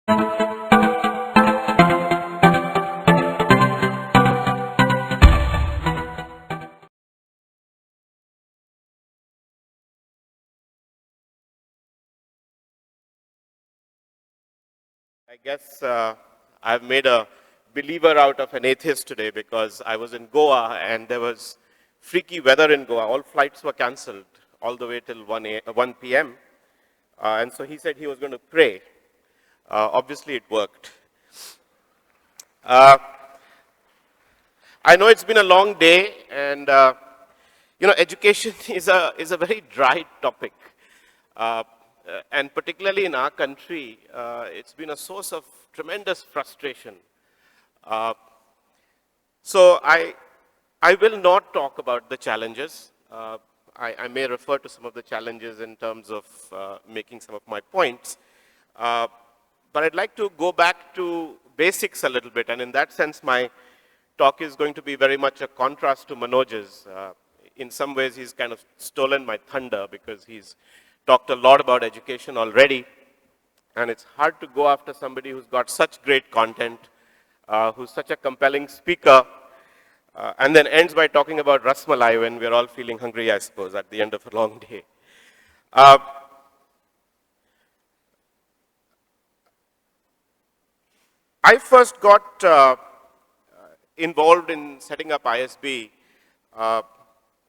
I guess I've made a believer out of an atheist today because I was in Goa and there was freaky weather in Goa. All flights were cancelled all the way till 1 p.m. And so he said he was going to pray. Obviously, it worked. Uh, I know it's been a long day, and education is a very dry topic, uh, and particularly in our country, it's been a source of tremendous frustration. Uh, so I will not talk about the challenges. I may refer to some of the challenges in terms of making some of my points. Uh, but I'd like to go back to basics a little bit, and in that sense, my talk is going to be very much a contrast to Manoj's. In some ways, he's kind of stolen my thunder because he's talked a lot about education already, and it's hard to go after somebody who's got such great content, who's such a compelling speaker, and then ends by talking about Rasmalai when we're all feeling hungry, I suppose, at the end of a long day. Uh, I first got involved in setting up ISB uh,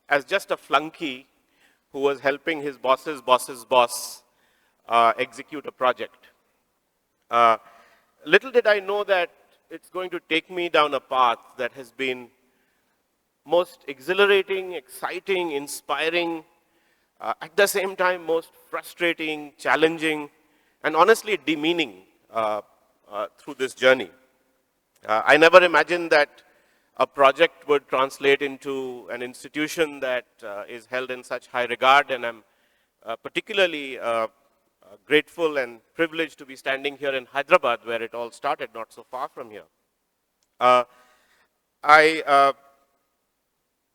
as just a flunky who was helping his boss's boss's boss execute a project. Little did I know that it's going to take me down a path that has been most exhilarating, exciting, inspiring, at the same time most frustrating, challenging, and honestly demeaning through this journey. I never imagined that a project would translate into an institution that is held in such high regard, and I'm particularly grateful and privileged to be standing here in Hyderabad, where it all started, not so far from here. I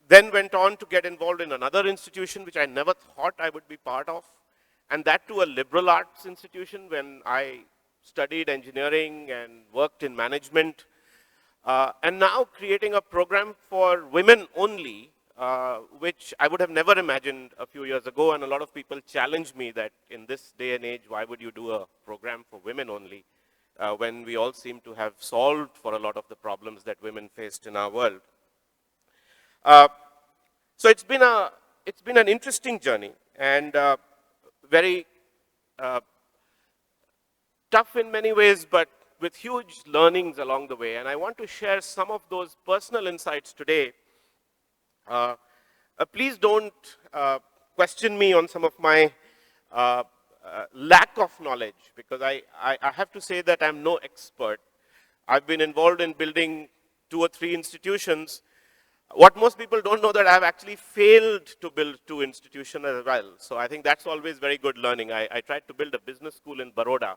then went on to get involved in another institution which I never thought I would be part of, and that too a liberal arts institution when I studied engineering and worked in management. And now creating a program for women only, which I would have never imagined a few years ago, and a lot of people challenged me that in this day and age, why would you do a program for women only, when we all seem to have solved for a lot of the problems that women faced in our world. So it's been an interesting journey, and very tough in many ways, but with huge learnings along the way. And I want to share some of those personal insights today. Please don't question me on some of my lack of knowledge, because I have to say that I'm no expert. I've been involved in building 2 or 3 institutions. What most people don't know that I've actually failed to build 2 institutions as well. So I think that's always very good learning. I tried to build a business school in Baroda,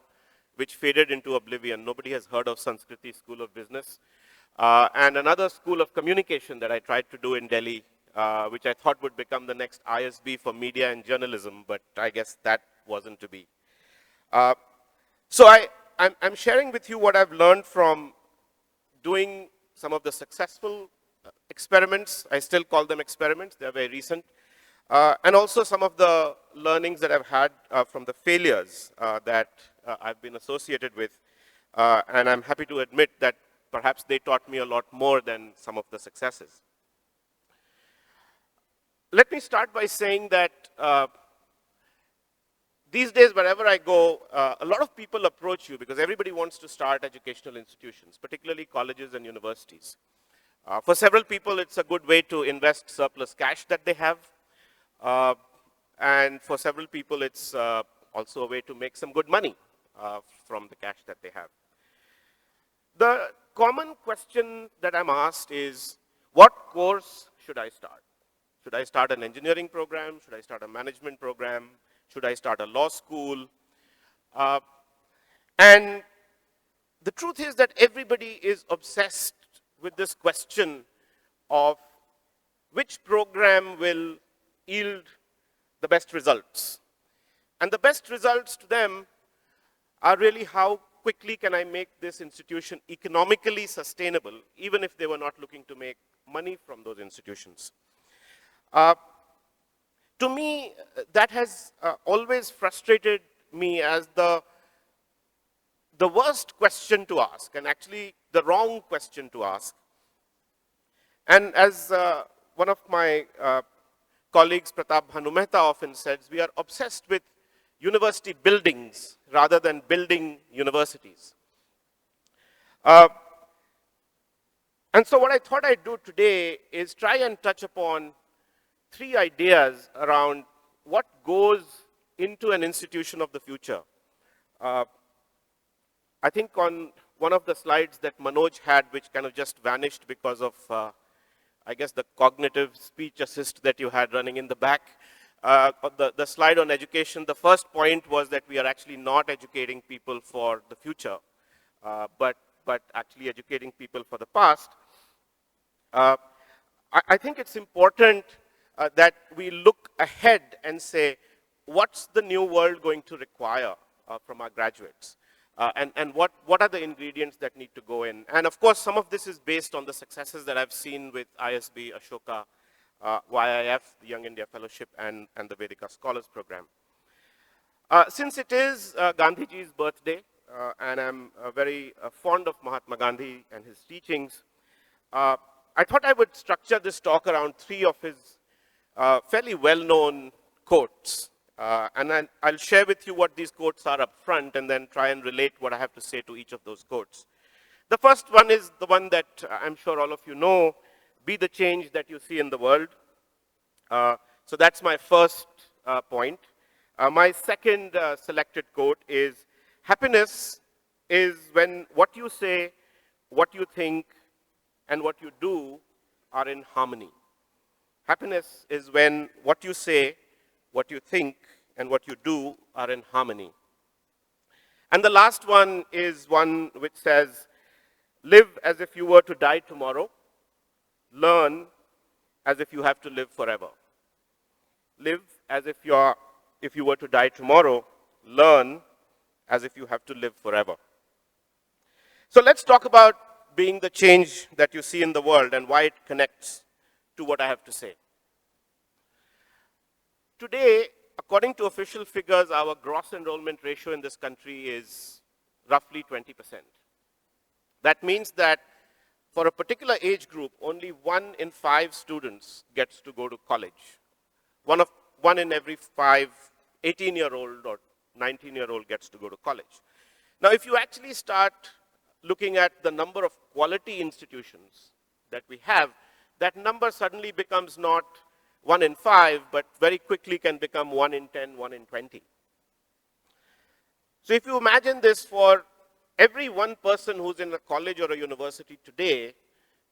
which faded into oblivion. Nobody has heard of Sanskriti School of Business. And another school of communication that I tried to do in Delhi, which I thought would become the next ISB for media and journalism, but I guess that wasn't to be. So I'm sharing with you what I've learned from doing some of the successful experiments. I still call them experiments, they're very recent. And also some of the learnings that I've had from the failures that I've been associated with. And I'm happy to admit that perhaps they taught me a lot more than some of the successes. Let me start by saying that these days, wherever I go, a lot of people approach you because everybody wants to start educational institutions, particularly colleges and universities. For several people, it's a good way to invest surplus cash that they have. And for several people, it's also a way to make some good money from the cash that they have. The common question that I'm asked is, what course should I start? Should I start an engineering program? Should I start a management program? Should I start a law school? And the truth is that everybody is obsessed with this question of which program will yield the best results. And the best results to them are really how quickly can I make this institution economically sustainable, even if they were not looking to make money from those institutions? To me, that has always frustrated me as the worst question to ask, and actually the wrong question to ask. And as one of my colleagues, Pratap Bhanumehta, often says, we are obsessed with university buildings rather than building universities. And so what I thought I'd do today is try and touch upon 3 ideas around what goes into an institution of the future. I think on one of the slides that Manoj had, which kind of just vanished because of, I guess, the cognitive speech assist that you had running in the back, the slide on education, the first point was that we are actually not educating people for the future, but actually educating people for the past. I think it's important that we look ahead and say, what's the new world going to require from our graduates? And what are the ingredients that need to go in? And of course, some of this is based on the successes that I've seen with ISB, Ashoka, YIF, the Young India Fellowship, and the Vedica Scholars Programme. Since it is Gandhiji's birthday, and I'm very fond of Mahatma Gandhi and his teachings, I thought I would structure this talk around 3 of his fairly well-known quotes. And I'll share with you what these quotes are up front and then try and relate what I have to say to each of those quotes. The first one is the one that I'm sure all of you know, be the change that you see in the world. So that's my first point. My second selected quote is, happiness is when what you say, what you think, and what you do are in harmony. Happiness is when what you say, what you think, and what you do are in harmony. And the last one is one which says, live as if you were to die tomorrow, learn as if you have to live forever. Live as if you were to die tomorrow, learn as if you have to live forever. So let's talk about being the change that you see in the world and why it connects to what I have to say. Today, according to official figures, our gross enrollment ratio in this country is roughly 20%. That means that for a particular age group, only 1 in 5 students gets to go to college. One in every 5 18-year-old or 19-year-old gets to go to college. Now, if you actually start looking at the number of quality institutions that we have, that number suddenly becomes not 1 in 5, but very quickly can become 1 in 10, 1 in 20. So if you imagine this, for every one person who's in a college or a university today,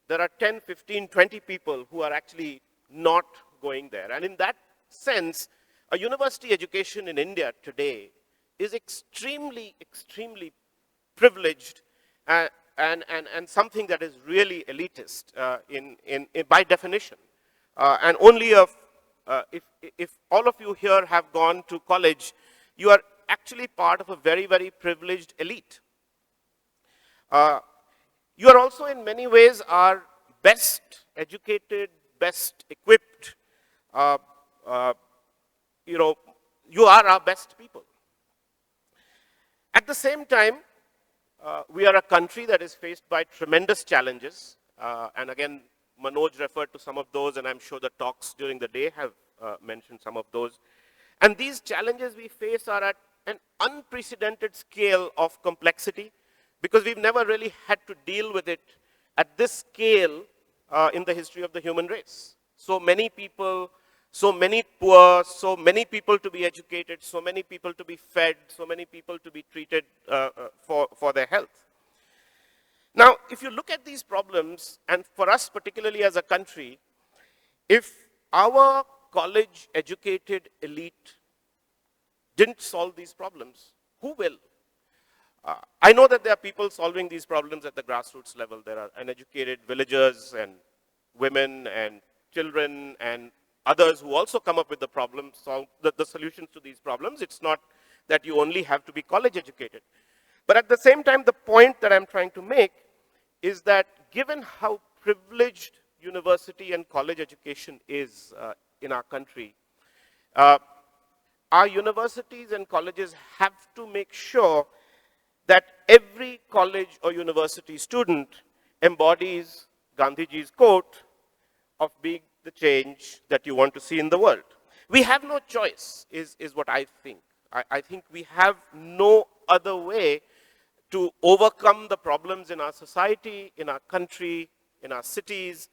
there are 10, 15, 20 people who are actually not going there. And in that sense, a university education in India today is extremely, extremely privileged and something that is really elitist by definition. And only if all of you here have gone to college, you are actually part of a very, very privileged elite. You are also in many ways our best educated, best equipped, you are our best people. At the same time, we are a country that is faced by tremendous challenges. And again, Manoj referred to some of those, and I'm sure the talks during the day have mentioned some of those. And these challenges we face are at an unprecedented scale of complexity, because we've never really had to deal with it at this scale in the history of the human race. So many people, so many poor, so many people to be educated, so many people to be fed, so many people to be treated for their health. Now, if you look at these problems, and for us particularly as a country, if our college-educated elite didn't solve these problems, who will? I know that there are people solving these problems at the grassroots level. There are uneducated villagers and women and children and others who also come up with the problems, solve the solutions to these problems. It's not that you only have to be college educated. But at the same time, the point that I'm trying to make is that given how privileged university and college education is in our country, uh, our universities and colleges have to make sure that every college or university student embodies Gandhiji's quote of being the change that you want to see in the world. We have no choice, is what I think. I think we have no other way to overcome the problems in our society, in our country, in our cities,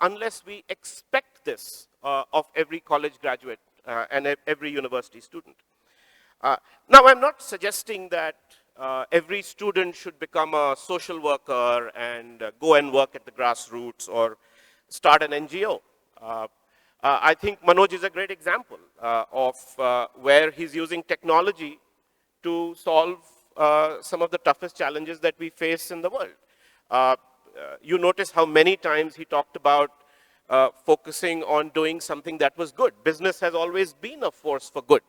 unless we expect this of every college graduate and every university student. Now, I'm not suggesting that every student should become a social worker and go and work at the grassroots or start an NGO. I think Manoj is a great example of where he's using technology to solve some of the toughest challenges that we face in the world. You notice how many times he talked about focusing on doing something that was good. Business has always been a force for good.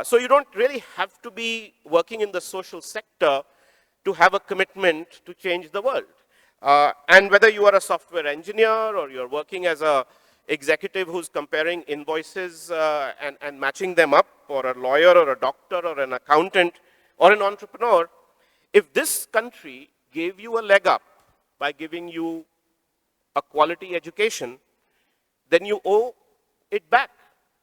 So you don't really have to be working in the social sector to have a commitment to change the world. And whether you are a software engineer or you're working as a executive who's comparing invoices and matching them up, or a lawyer or a doctor or an accountant or an entrepreneur, if this country gave you a leg up by giving you a quality education, then you owe it back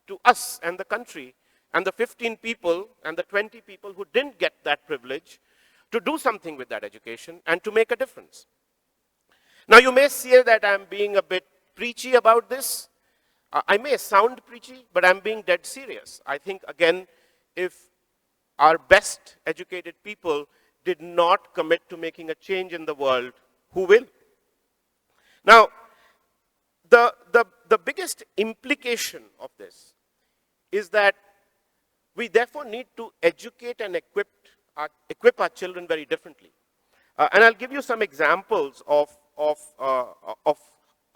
to us and the country and the 15 people and the 20 people who didn't get that privilege to do something with that education and to make a difference. Now, you may say that I'm being a bit preachy about this. I may sound preachy, but I'm being dead serious. I think, again, if our best educated people did not commit to making a change in the world, who will? Now, the biggest implication of this is that we therefore need to educate and equip our children very differently. And I'll give you some examples of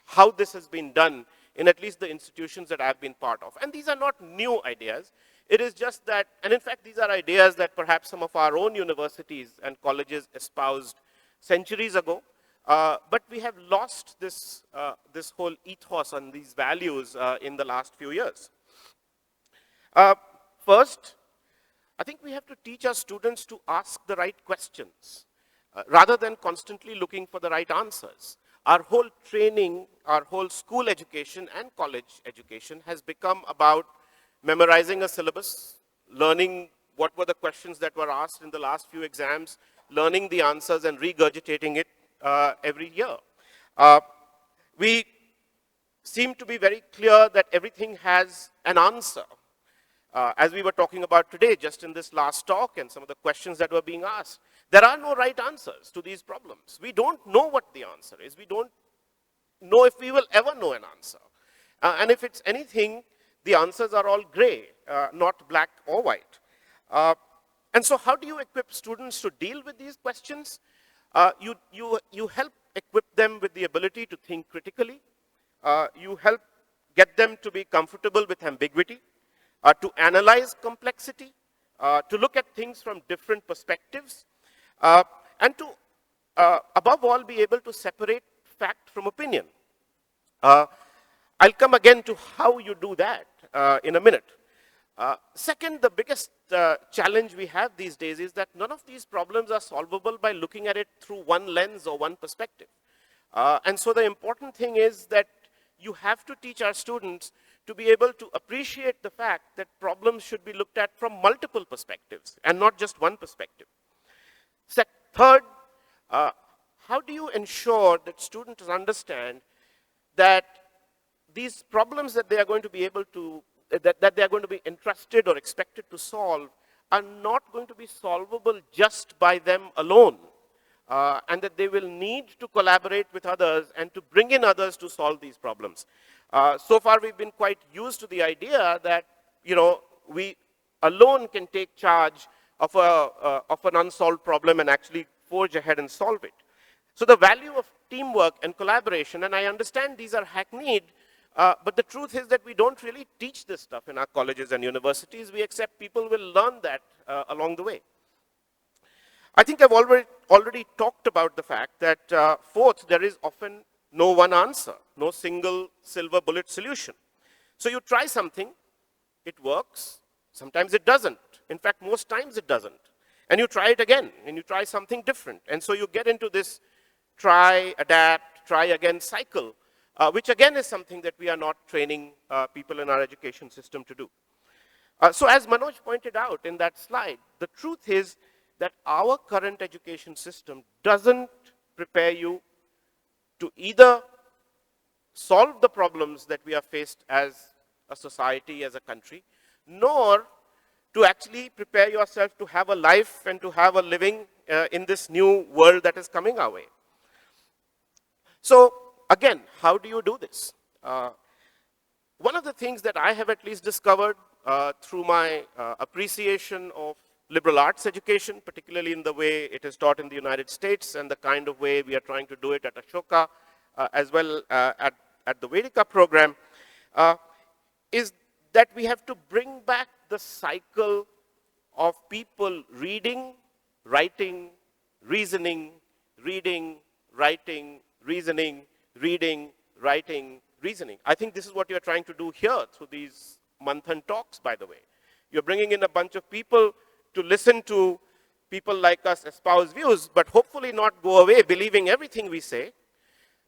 how this has been done in at least the institutions that I've been part of. And these are not new ideas. It is just that, and in fact, these are ideas that perhaps some of our own universities and colleges espoused centuries ago. But we have lost this whole ethos and these values in the last few years. First, I think we have to teach our students to ask the right questions rather than constantly looking for the right answers. Our whole training, our whole school education and college education has become about memorizing a syllabus, learning what were the questions that were asked in the last few exams, learning the answers and regurgitating it every year. We seem to be very clear that everything has an answer. As we were talking about today, just in this last talk and some of the questions that were being asked, there are no right answers to these problems. We don't know what the answer is. We don't know if we will ever know an answer. And if it's anything, the answers are all gray, not black or white. And so how do you equip students to deal with these questions? You help equip them with the ability to think critically. You help get them to be comfortable with ambiguity, to analyze complexity, to look at things from different perspectives, and to, above all, be able to separate fact from opinion. I'll come again to how you do that in a minute. Second, the biggest challenge we have these days is that none of these problems are solvable by looking at it through one lens or one perspective. And so the important thing is that you have to teach our students to be able to appreciate the fact that problems should be looked at from multiple perspectives and not just one perspective. Third, how do you ensure that students understand that these problems that they are going to be able to, that they are going to be entrusted or expected to solve are not going to be solvable just by them alone, and that they will need to collaborate with others and to bring in others to solve these problems. So far, we've been quite used to the idea that, we alone can take charge of an unsolved problem and actually forge ahead and solve it. So the value of teamwork and collaboration, and I understand these are hackneyed, but the truth is that we don't really teach this stuff in our colleges and universities. We accept people will learn that along the way. I think I've already talked about the fact that fourth, there is often no one answer, no single silver bullet solution. So you try something, it works, sometimes it doesn't. In fact, most times it doesn't. And you try it again, and you try something different. And so you get into this try, adapt, try again cycle, which again is something that we are not training people in our education system to do. So as Manoj pointed out in that slide, the truth is that our current education system doesn't prepare you to either solve the problems that we are faced as a society, as a country, nor to actually prepare yourself to have a life and to have a living in this new world that is coming our way. So again, how do you do this? One of the things that I have at least discovered through my appreciation of liberal arts education, particularly in the way it is taught in the United States and the kind of way we are trying to do it at Ashoka, as well at the Vedica program, is that we have to bring back the cycle of people reading, writing, reasoning, reading, writing, reasoning, reading, writing, reasoning. I think this is what you're trying to do here through these Manthan talks, by the way. You're bringing in a bunch of people to listen to people like us espouse views, but hopefully not go away believing everything we say,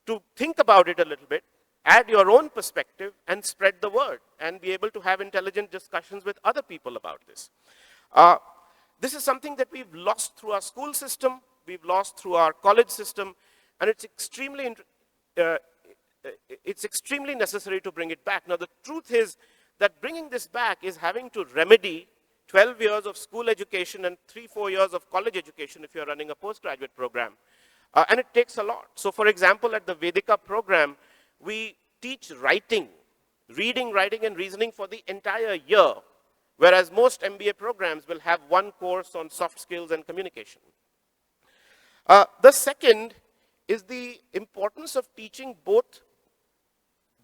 to think about it a little bit, add your own perspective, and spread the word, and be able to have intelligent discussions with other people about this. This is something that we've lost through our school system, we've lost through our college system, and it's extremely necessary to bring it back. Now, the truth is that bringing this back is having to remedy 12 years of school education and 3-4 years of college education if you're running a postgraduate program. And it takes a lot. So for example, at the Vedica program, we teach writing, reading, writing, and reasoning for the entire year, whereas most MBA programs will have one course on soft skills and communication. The second is the importance of teaching both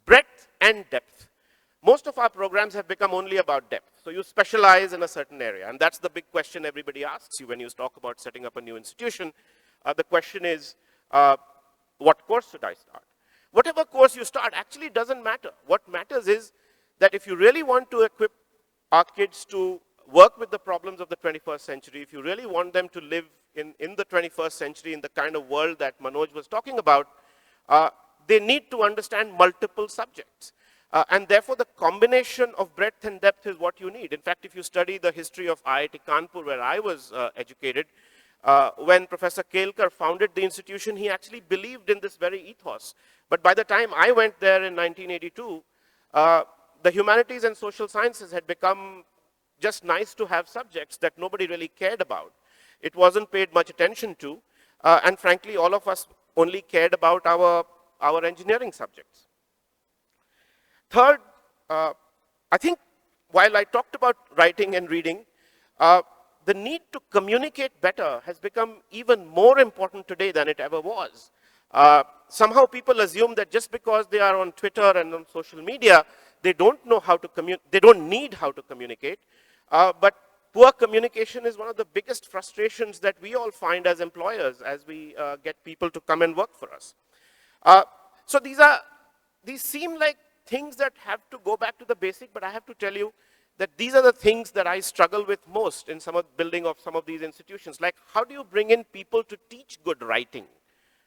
breadth and depth. Most of our programs have become only about depth. So you specialize in a certain area. And that's the big question everybody asks you when you talk about setting up a new institution. The question is, what course should I start? Whatever course you start actually doesn't matter. What matters is that if you really want to equip our kids to work with the problems of the 21st century, if you really want them to live in the 21st century in the kind of world that Manoj was talking about, they need to understand multiple subjects. And therefore, the combination of breadth and depth is what you need. In fact, if you study the history of IIT Kanpur, where I was educated, when Professor Kelkar founded the institution, he actually believed in this very ethos. But by the time I went there in 1982, the humanities and social sciences had become just nice to have subjects that nobody really cared about. It wasn't paid much attention to. And frankly, all of us only cared about our engineering subjects. Third, I think while I talked about writing and reading, the need to communicate better has become even more important today than it ever was. Somehow people assume that just because they are on Twitter and on social media, they don't know how to they don't need how to communicate. But poor communication is one of the biggest frustrations that we all find as employers as we get people to come and work for us. So these seem like things that have to go back to the basic, but I have to tell you that these are the things that I struggle with most in some of the building of some of these institutions. Like, how do you bring in people to teach good writing?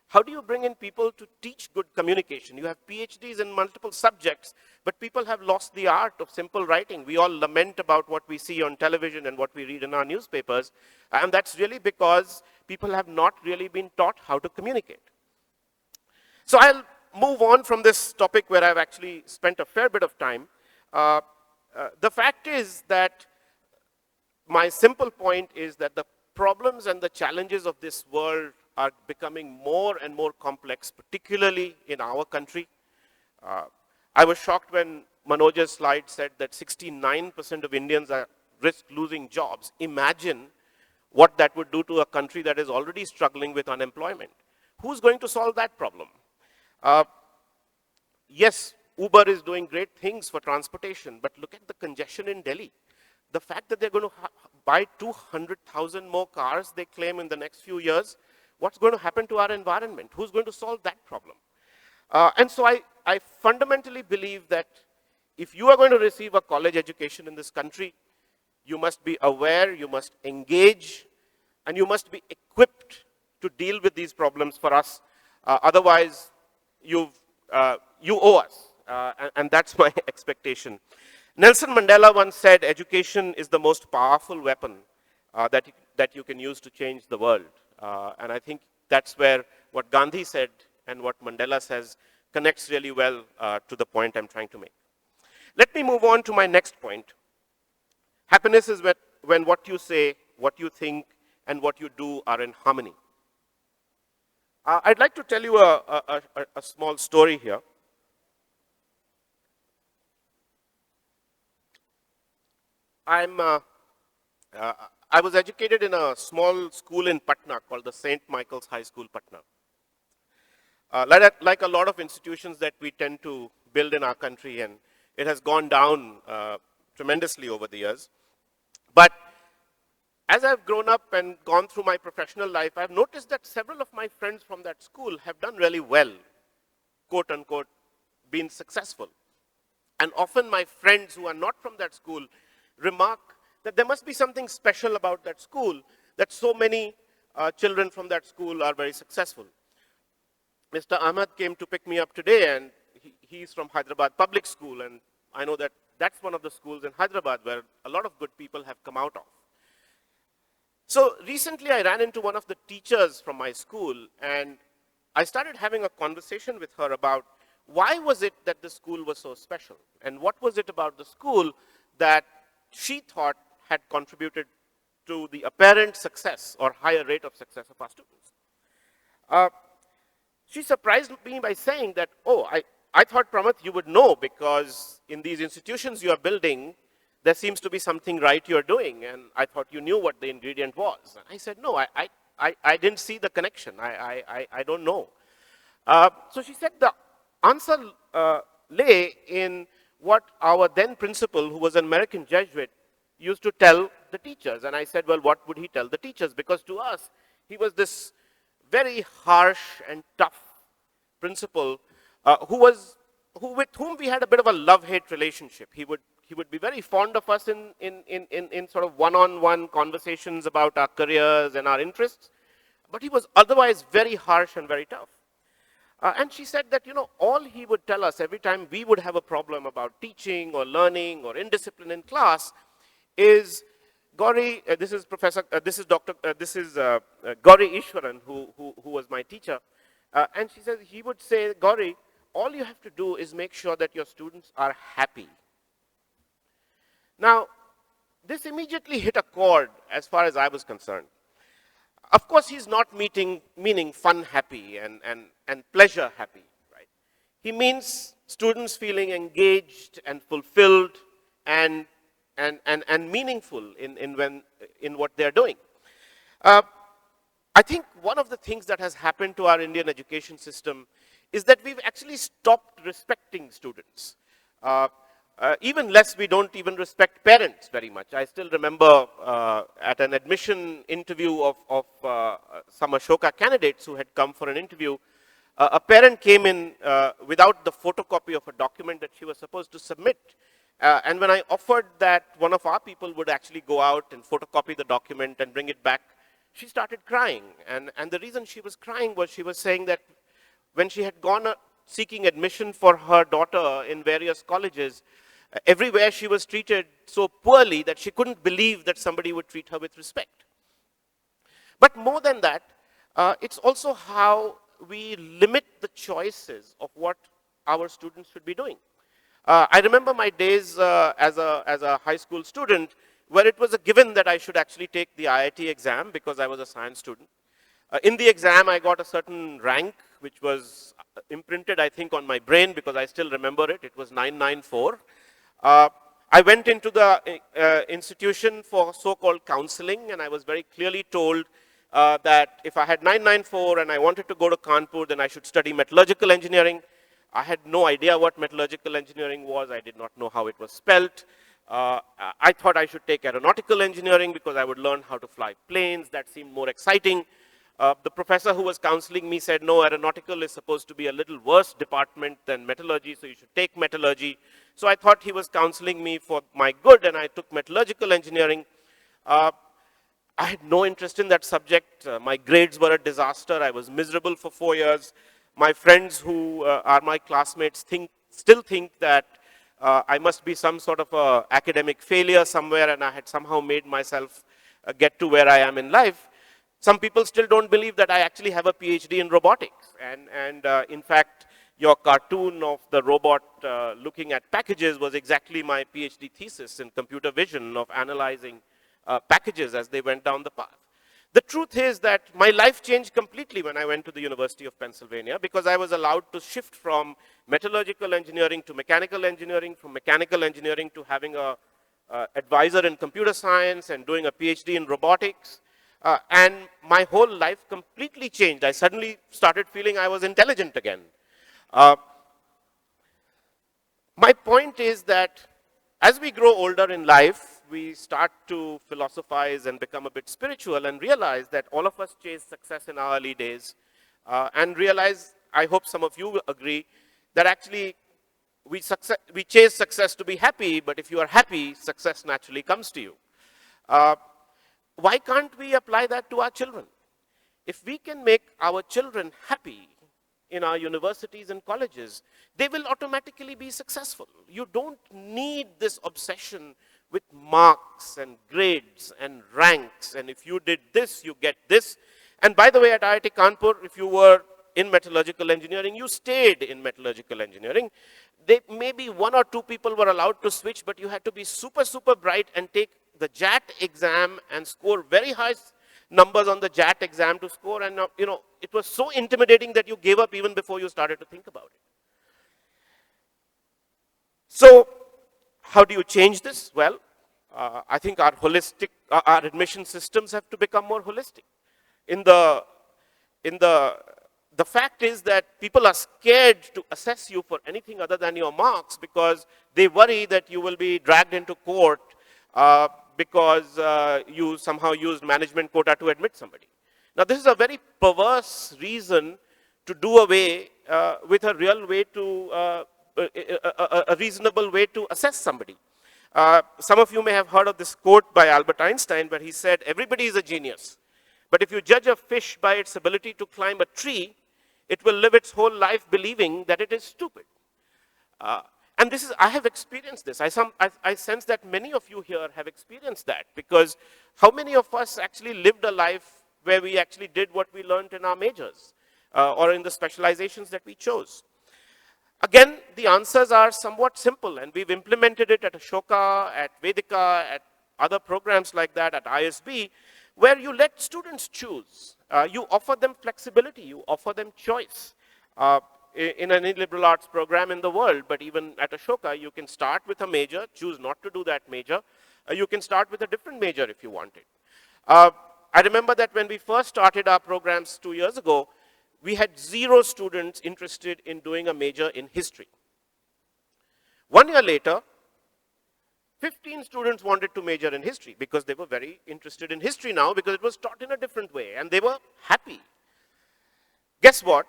How do you bring in people to teach good communication? You have PhDs in multiple subjects, but people have lost the art of simple writing. We all lament about what we see on television and what we read in our newspapers, and that's really because people have not really been taught how to communicate. So I'll move on from this topic where I've actually spent a fair bit of time. The fact is that my simple point is that the problems and the challenges of this world are becoming more and more complex, particularly in our country. I was shocked when Manoj's slide said that 69% of Indians are risk losing jobs. Imagine what that would do to a country that is already struggling with unemployment. Who's going to solve that problem? Yes, Uber is doing great things for transportation, but look at the congestion in Delhi. the fact that they're going to buy 200,000 more cars, they claim, in the next few years, what's going to happen to our environment? Who's going to solve that problem? And so I fundamentally believe that if you are going to receive a college education in this country, you must be aware, you must engage, and you must be equipped to deal with these problems for us. Otherwise, you owe us, and that's my expectation. Nelson Mandela once said, education is the most powerful weapon that you can use to change the world. And I think that's where what Gandhi said and what Mandela says connects really well to the point I'm trying to make. Let me move on to my next point. Happiness is when what you say, what you think, and what you do are in harmony. I'd like to tell you a small story here. I was educated in a small school in Patna called the St. Michael's High School, Patna. Like a lot of institutions that we tend to build in our country, and it has gone down tremendously over the years. But as I've grown up and gone through my professional life, I've noticed that several of my friends from that school have done really well, quote unquote, been successful. And often my friends who are not from that school remark that there must be something special about that school, that so many children from that school are very successful. Mr. Ahmed came to pick me up today, and he's from Hyderabad Public School, and I know that that's one of the schools in Hyderabad where a lot of good people have come out of. So recently I ran into one of the teachers from my school, and I started having a conversation with her about why was it that the school was so special, and what was it about the school that she thought had contributed to the apparent success or higher rate of success of our students. She surprised me by saying that, oh, I thought, Pramath, you would know, because in these institutions you are building, there seems to be something right you're doing, and I thought you knew what the ingredient was. And I said, no, I didn't see the connection. I don't know. So she said the answer lay in what our then principal, who was an American Jesuit, used to tell the teachers. And I said, well, what would he tell the teachers? Because to us, he was this very harsh and tough principal with whom we had a bit of a love-hate relationship. He would be very fond of us in sort of one-on-one conversations about our careers and our interests, but he was otherwise very harsh and very tough. And she said that, all he would tell us every time we would have a problem about teaching or learning or indiscipline in class is, Gauri, this is Gauri Ishwaran, who was my teacher. And she says, he would say, Gauri, all you have to do is make sure that your students are happy. Now, this immediately hit a chord as far as I was concerned. Of course, he's not meaning fun happy and pleasure happy, right? He means students feeling engaged and fulfilled and meaningful in what they're doing. I think one of the things that has happened to our Indian education system is that we've actually stopped respecting students. Even less, we don't even respect parents very much. I still remember at an admission interview of some Ashoka candidates who had come for an interview, a parent came in without the photocopy of a document that she was supposed to submit. And when I offered that one of our people would actually go out and photocopy the document and bring it back, she started crying. And the reason she was crying was she was saying that when she had gone seeking admission for her daughter in various colleges, everywhere she was treated so poorly that she couldn't believe that somebody would treat her with respect. But more than that, it's also how we limit the choices of what our students should be doing. I remember my days as a high school student where it was a given that I should actually take the IIT exam because I was a science student. In the exam, I got a certain rank, which was imprinted, I think, on my brain because I still remember it. It was 994. I went into the institution for so-called counseling, and I was very clearly told that if I had 994 and I wanted to go to Kanpur, then I should study metallurgical engineering. I had no idea what metallurgical engineering was. I did not know how it was spelt. I thought I should take aeronautical engineering because I would learn how to fly planes. That seemed more exciting. The professor who was counseling me said, no, aeronautical is supposed to be a little worse department than metallurgy, so you should take metallurgy. So I thought he was counseling me for my good, and I took metallurgical engineering. I had no interest in that subject. My grades were a disaster. I was miserable for 4 years. My friends who are my classmates still think that I must be some sort of a academic failure somewhere, and I had somehow made myself get to where I am in life. Some people still don't believe that I actually have a PhD in robotics. And in fact, your cartoon of the robot looking at packages was exactly my PhD thesis in computer vision of analyzing packages as they went down the path. The truth is that my life changed completely when I went to the University of Pennsylvania because I was allowed to shift from metallurgical engineering to mechanical engineering, from mechanical engineering to having a advisor in computer science and doing a PhD in robotics. And my whole life completely changed. I suddenly started feeling I was intelligent again. My point is that as we grow older in life, we start to philosophize and become a bit spiritual and realize that all of us chase success in our early days and realize, I hope some of you agree, that actually we chase success to be happy, but if you are happy, success naturally comes to you. Why can't we apply that to our children? If we can make our children happy in our universities and colleges, they will automatically be successful. You don't need this obsession with marks and grades and ranks, and if you did this, you get this. And by the way, at IIT Kanpur, if you were in metallurgical engineering, you stayed in metallurgical engineering. Maybe 1 or 2 people were allowed to switch, but you had to be super, super bright and take the JAT exam and score very high numbers on the JAT exam to score. And, it was so intimidating that you gave up even before you started to think about it. So how do you change this? Well, I think our admission systems have to become more holistic. The fact is that people are scared to assess you for anything other than your marks because they worry that you will be dragged into court because you somehow used management quota to admit somebody. Now, this is a very perverse reason to do away with a real way to, a reasonable way to assess somebody. Some of you may have heard of this quote by Albert Einstein where he said, everybody is a genius. But if you judge a fish by its ability to climb a tree, it will live its whole life believing that it is stupid. And this is, I have experienced this. I sense that many of you here have experienced that because how many of us actually lived a life where we actually did what we learned in our majors or in the specializations that we chose? Again, the answers are somewhat simple, and we've implemented it at Ashoka, at Vedica, at other programs like that, at ISB, where you let students choose. You offer them flexibility, you offer them choice. In any liberal arts program in the world, but even at Ashoka, you can start with a major, choose not to do that major. You can start with a different major if you want it. I remember that when we first started our programs 2 years ago, we had 0 students interested in doing a major in history. 1 year later, 15 students wanted to major in history because they were very interested in history now because it was taught in a different way and they were happy. Guess what?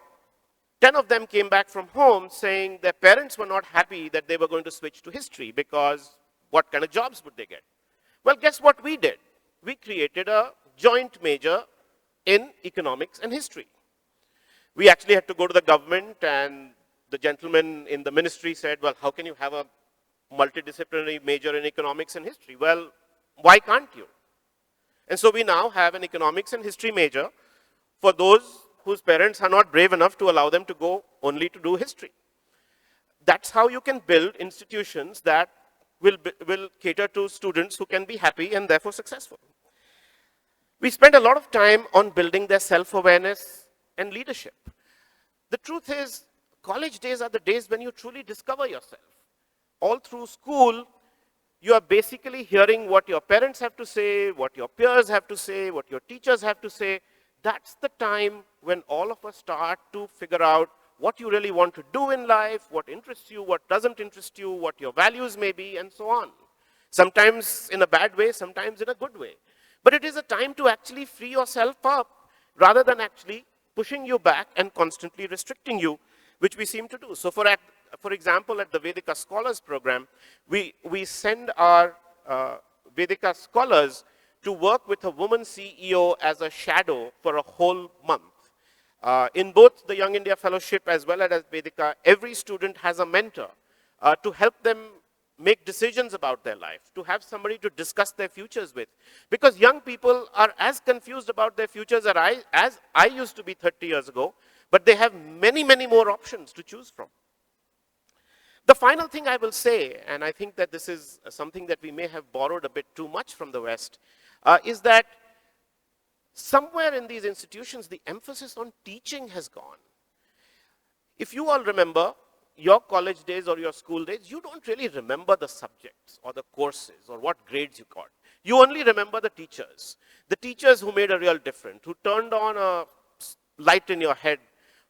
10 of them came back from home saying their parents were not happy that they were going to switch to history because what kind of jobs would they get? Well, guess what we did? We created a joint major in economics and history. We actually had to go to the government, and the gentleman in the ministry said, well, how can you have a multidisciplinary major in economics and history? Well, why can't you? And so we now have an economics and history major for those whose parents are not brave enough to allow them to go only to do history. That's how you can build institutions that will cater to students who can be happy and therefore successful. We spend a lot of time on building their self-awareness and leadership. The truth is, college days are the days when you truly discover yourself. All through school, you are basically hearing what your parents have to say, what your peers have to say, what your teachers have to say. That's the time when all of us start to figure out what you really want to do in life, what interests you, what doesn't interest you, what your values may be, and so on. Sometimes in a bad way, sometimes in a good way. But it is a time to actually free yourself up rather than actually pushing you back and constantly restricting you, which we seem to do. So for example, at the Vedica Scholars Programme, we send our Vedica scholars to work with a woman CEO as a shadow for a whole month. In both the Young India Fellowship as well as Vedica, every student has a mentor to help them make decisions about their life, to have somebody to discuss their futures with. Because young people are as confused about their futures as I used to be 30 years ago, but they have many, many more options to choose from. The final thing I will say, and I think that this is something that we may have borrowed a bit too much from the West, is that somewhere in these institutions, the emphasis on teaching has gone. If you all remember your college days or your school days, you don't really remember the subjects or the courses or what grades you got. You only remember the teachers who made a real difference, who turned on a light in your head,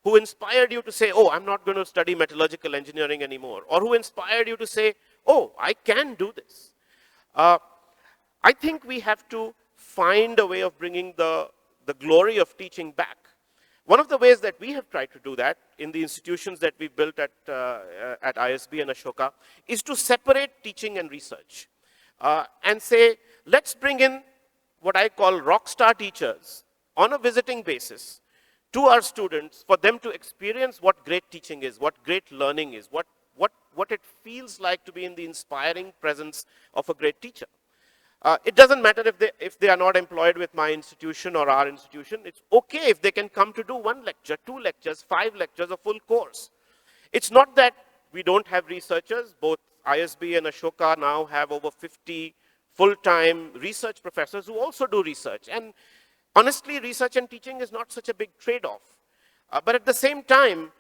who inspired you to say, oh, I'm not going to study metallurgical engineering anymore, or who inspired you to say, oh, I can do this. I think we have to find a way of bringing the glory of teaching back. One of the ways that we have tried to do that in the institutions that we built at ISB and Ashoka is to separate teaching and research and say, let's bring in what I call rock star teachers on a visiting basis to our students for them to experience what great teaching is, what great learning is, what it feels like to be in the inspiring presence of a great teacher. It doesn't matter if they are not employed with my institution or our institution. It's okay if they can come to do 1 lecture, 2 lectures, 5 lectures, a full course. It's not that we don't have researchers. Both ISB and Ashoka now have over 50 full-time research professors who also do research. And honestly, research and teaching is not such a big trade-off. But at the same time,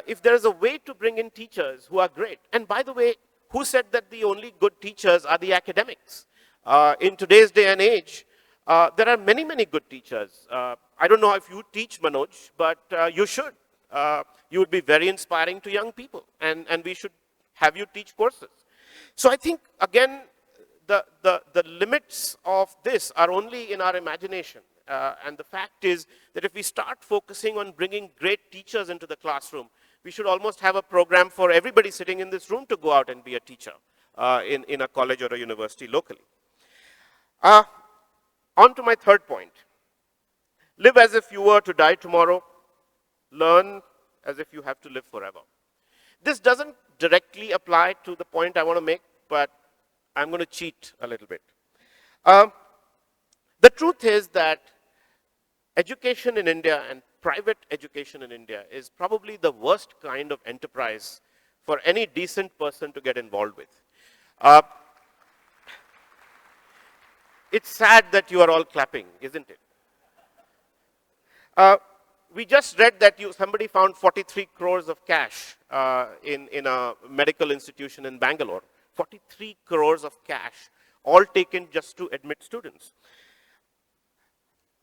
if there is a way to bring in teachers who are great, and by the way, who said that the only good teachers are the academics? In today's day and age, there are many, many good teachers. I don't know if you teach, Manoj, but you should. You would be very inspiring to young people, and we should have you teach courses. So I think, again, the limits of this are only in our imagination. And the fact is that if we start focusing on bringing great teachers into the classroom, we should almost have a program for everybody sitting in this room to go out and be a teacher in a college or a university locally. On to my third point. Live as if you were to die tomorrow. Learn as if you have to live forever. This doesn't directly apply to the point I want to make, but I'm going to cheat a little bit. The truth is that education in India and private education in India is probably the worst kind of enterprise for any decent person to get involved with. It's sad that you are all clapping, isn't it? We just read that somebody found 43 crores of cash in a medical institution in Bangalore. 43 crores of cash, all taken just to admit students.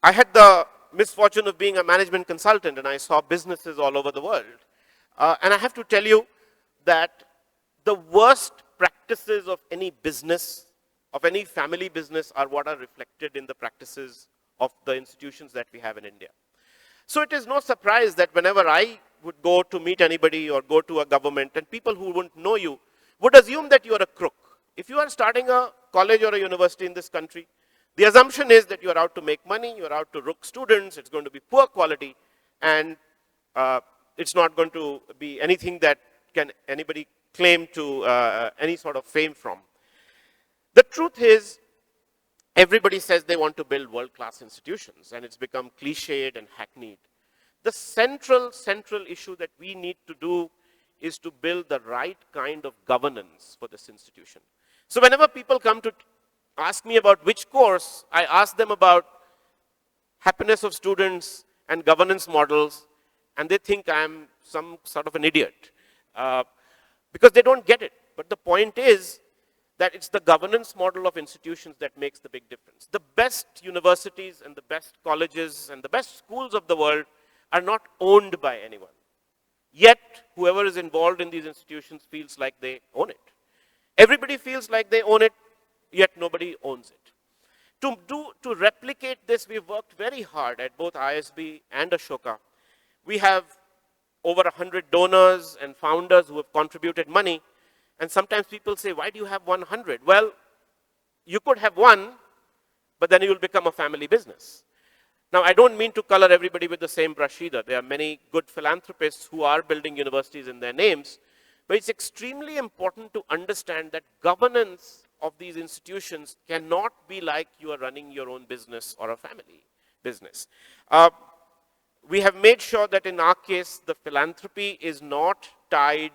I had the misfortune of being a management consultant, and I saw businesses all over the world. And I have to tell you that the worst practices of any business, of any family business, are what are reflected in the practices of the institutions that we have in India. So it is no surprise that whenever I would go to meet anybody or go to a government, and people who wouldn't know you would assume that you are a crook. If you are starting a college or a university in this country, the assumption is that you are out to make money, you are out to rook students, it's going to be poor quality, and it's not going to be anything that can anybody claim to any sort of fame from. The truth is, everybody says they want to build world-class institutions, and it's become cliched and hackneyed. The central issue that we need to do is to build the right kind of governance for this institution. So whenever people come to ask me about which course, I ask them about happiness of students and governance models, and they think I'm some sort of an idiot because they don't get it. But the point is that it's the governance model of institutions that makes the big difference. The best universities and the best colleges and the best schools of the world are not owned by anyone. Yet, whoever is involved in these institutions feels like they own it. Everybody feels like they own it. yet nobody owns it. To replicate this, we've worked very hard at both ISB and Ashoka. We have over 100 donors and founders who have contributed money. And sometimes people say, why do you have 100? Well, you could have one, but then you will become a family business. Now, I don't mean to color everybody with the same brush either. There are many good philanthropists who are building universities in their names. But it's extremely important to understand that governance of these institutions cannot be like you are running your own business or a family business. We have made sure that in our case, the philanthropy is not tied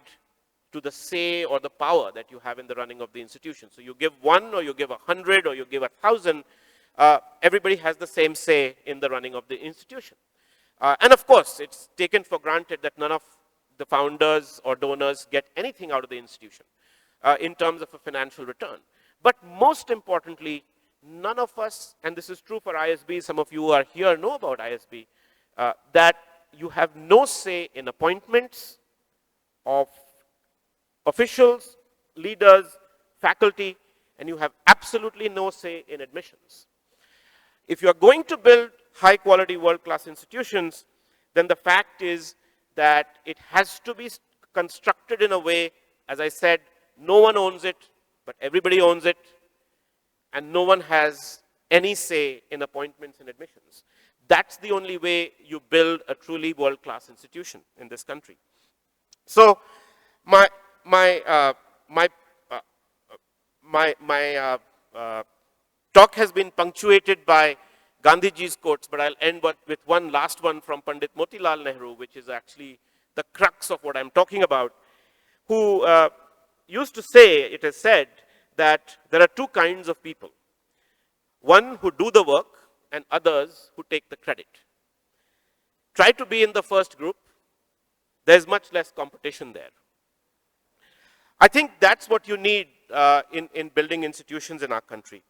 to the say or the power that you have in the running of the institution. So you give 1 or you give 100 or you give 1,000, everybody has the same say in the running of the institution. And of course, it's taken for granted that none of the founders or donors get anything out of the institution in terms of a financial return. But most importantly, none of us, and this is true for ISB, some of you who are here know about ISB, that you have no say in appointments of officials, leaders, faculty, and you have absolutely no say in admissions. If you are going to build high quality world-class institutions, then the fact is that it has to be constructed in a way, as I said, no one owns it, but everybody owns it, and no one has any say in appointments and admissions. That's the only way you build a truly world-class institution in this country. So my talk has been punctuated by Gandhiji's quotes, but I'll end with one last one from Pandit Motilal Nehru, which is actually the crux of what I'm talking about, who used to say, it is said, that there are two kinds of people. One who do the work and others who take the credit. Try to be in the first group. There's much less competition there. I think that's what you need in building institutions in our country.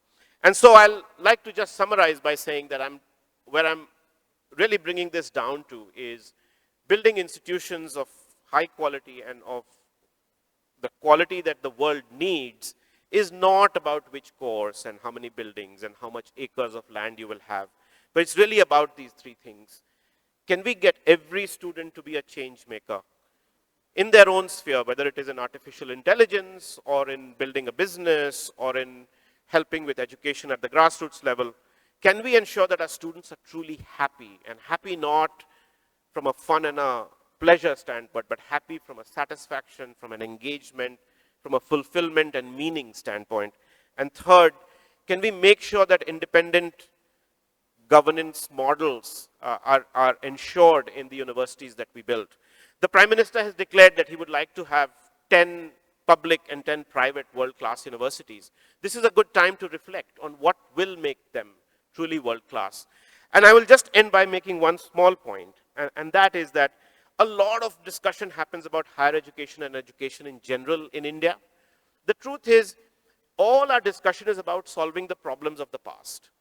And so I'll like to just summarize by saying that where I'm really bringing this down to is building institutions of high quality and of the quality that the world needs is not about which course and how many buildings and how much acres of land you will have, but it's really about these three things. Can we get every student to be a change maker in their own sphere, whether it is in artificial intelligence or in building a business or in helping with education at the grassroots level? Can we ensure that our students are truly happy, and happy not from a fun and a pleasure standpoint, but happy from a satisfaction, from an engagement, from a fulfillment and meaning standpoint? And third, can we make sure that independent governance models are ensured in the universities that we build? The Prime Minister has declared that he would like to have 10 public and 10 private world-class universities. This is a good time to reflect on what will make them truly world-class. And I will just end by making one small point, and that is that a lot of discussion happens about higher education and education in general in India. The truth is, all our discussion is about solving the problems of the past.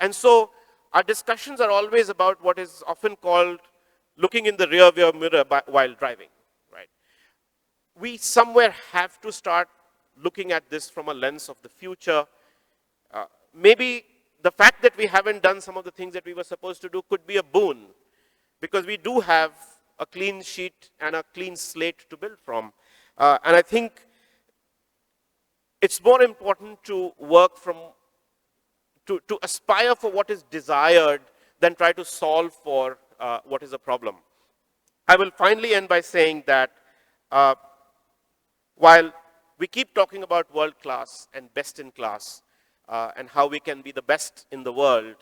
And so our discussions are always about what is often called looking in the rear-view mirror while driving, right? We somewhere have to start looking at this from a lens of the future. Maybe the fact that we haven't done some of the things that we were supposed to do could be a boon, because we do have a clean sheet and a clean slate to build from. And I think it's more important to work to aspire for what is desired than try to solve for what is a problem. I will finally end by saying that while we keep talking about world class and best in class and how we can be the best in the world,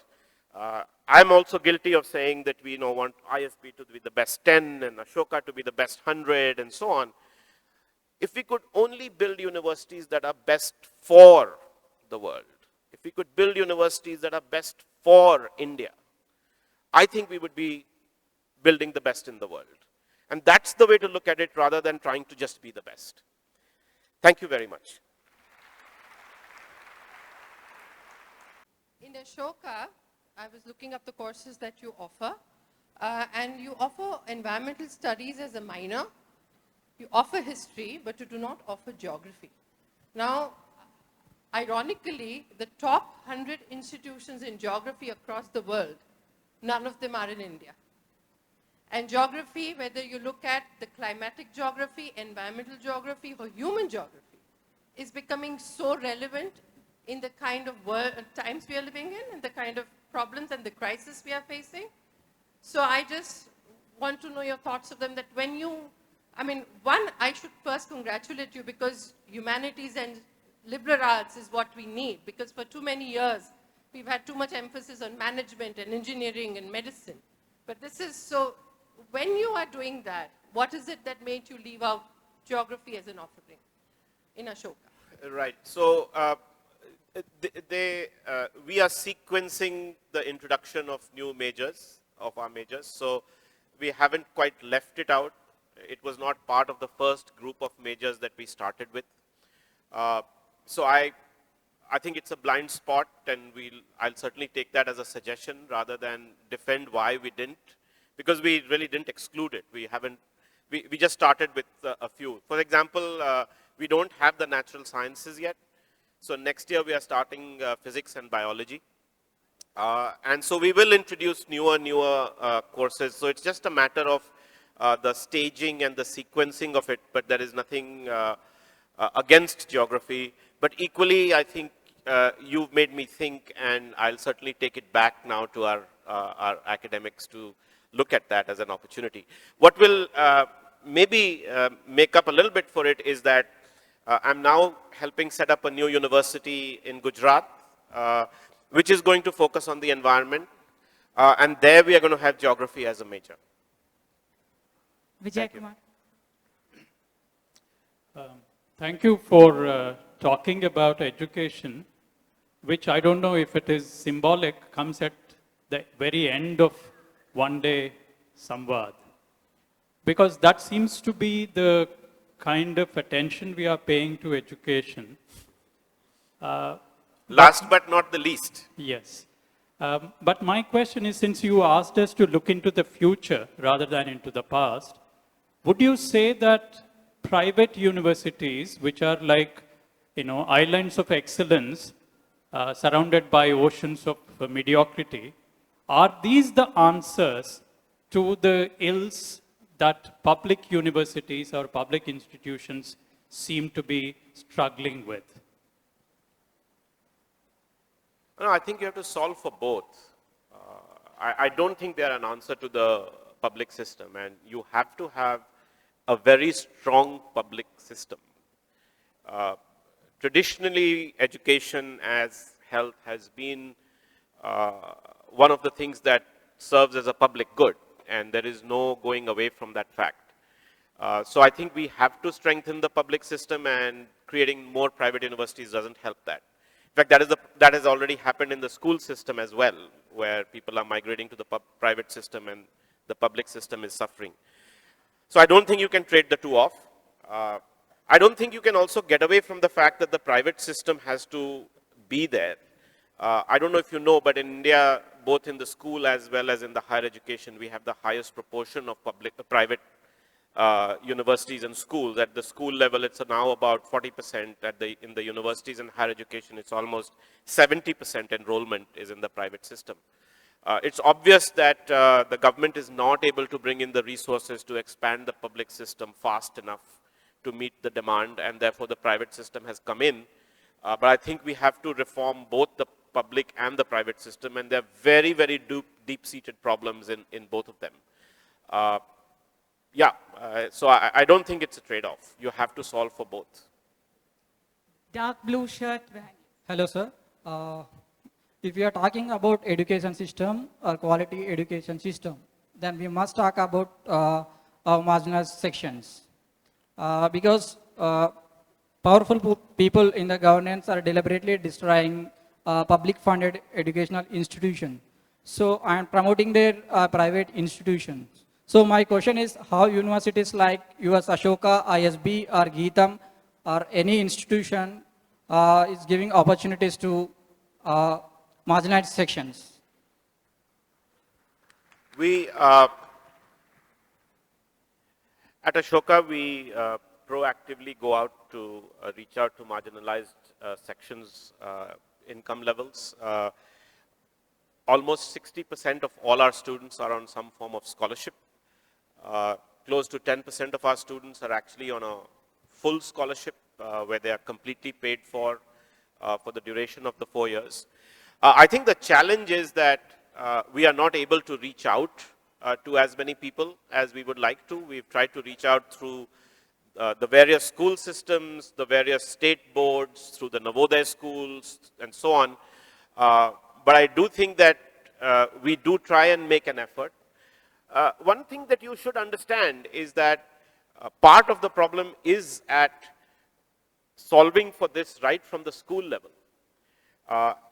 I'm also guilty of saying that we want ISB to be the best 10 and Ashoka to be the best 100 and so on. If we could only build universities that are best for the world, if we could build universities that are best for India, I think we would be building the best in the world. And that's the way to look at it, rather than trying to just be the best. Thank you very much. In Ashoka, I was looking up the courses that you offer, and you offer environmental studies as a minor. You offer history, but you do not offer geography. Now, ironically, the top 100 institutions in geography across the world, none of them are in India. And geography, whether you look at the climatic geography, environmental geography, or human geography, is becoming so relevant in the kind of times we are living in and the kind of problems and the crisis we are facing. So I just want to know your thoughts of them, that when you, I mean, one, I should first congratulate you because humanities and liberal arts is what we need, because for too many years, we've had too much emphasis on management and engineering and medicine. But this is so, when you are doing that, what is it that made you leave out geography as an offering in Ashoka? Right. So we are sequencing the introduction of new majors, of our majors. So we haven't quite left it out. It was not part of the first group of majors that we started with. So I think it's a blind spot, and I'll certainly take that as a suggestion rather than defend why we didn't, because we really didn't exclude it. We just started with a few. For example, we don't have the natural sciences yet. So next year we are starting physics and biology. And so we will introduce newer courses. So it's just a matter of the staging and the sequencing of it, but there is nothing against geography. But equally, I think you've made me think, and I'll certainly take it back now to our academics to look at that as an opportunity. What will maybe make up a little bit for it is that I'm now helping set up a new university in Gujarat, which is going to focus on the environment. And there we are going to have geography as a major. Vijay Kumar. Thank you for talking about education, which I don't know if it is symbolic, comes at the very end of one day Samvaad. Because that seems to be the kind of attention we are paying to education. Last but not the least. Yes. But my question is, since you asked us to look into the future rather than into the past, would you say that private universities, which are like, islands of excellence, surrounded by oceans of mediocrity, are these the answers to the ills that public universities or public institutions seem to be struggling with? No, I think you have to solve for both. I don't think they are an answer to the public system, and you have to have a very strong public system. Traditionally, education as health has been one of the things that serves as a public good, and there is no going away from that fact. So I think we have to strengthen the public system, and creating more private universities doesn't help that. In fact, that has already happened in the school system as well, where people are migrating to the private system and the public system is suffering. So I don't think you can trade the two off. I don't think you can also get away from the fact that the private system has to be there. I don't know if you know, but in India, both in the school as well as in the higher education, we have the highest proportion of private universities and schools. At the school level, it's now about 40%. In the universities and higher education, it's almost 70% enrollment is in the private system. It's obvious that the government is not able to bring in the resources to expand the public system fast enough to meet the demand, and therefore the private system has come in. But I think we have to reform both the public and the private system, and there are very, very deep-seated problems in both of them. So I don't think it's a trade-off. You have to solve for both. Dark blue shirt. Hello, sir. If we are talking about education system or quality education system, then we must talk about our marginalized sections. Because powerful people in the governance are deliberately destroying public funded educational institutions. So I am promoting their private institutions. So my question is, how universities like US Ashoka, ISB or Geetam or any institution is giving opportunities to marginalized sections? We, at Ashoka, we proactively go out to reach out to marginalized sections income levels. Almost 60% of all our students are on some form of scholarship. Close to 10% of our students are actually on a full scholarship where they are completely paid for the duration of the 4 years. I think the challenge is that we are not able to reach out to as many people as we would like to. We've tried to reach out through the various school systems, the various state boards, through the Navodaya schools, and so on. But I do think that we do try and make an effort. One thing that you should understand is that part of the problem is at solving for this right from the school level.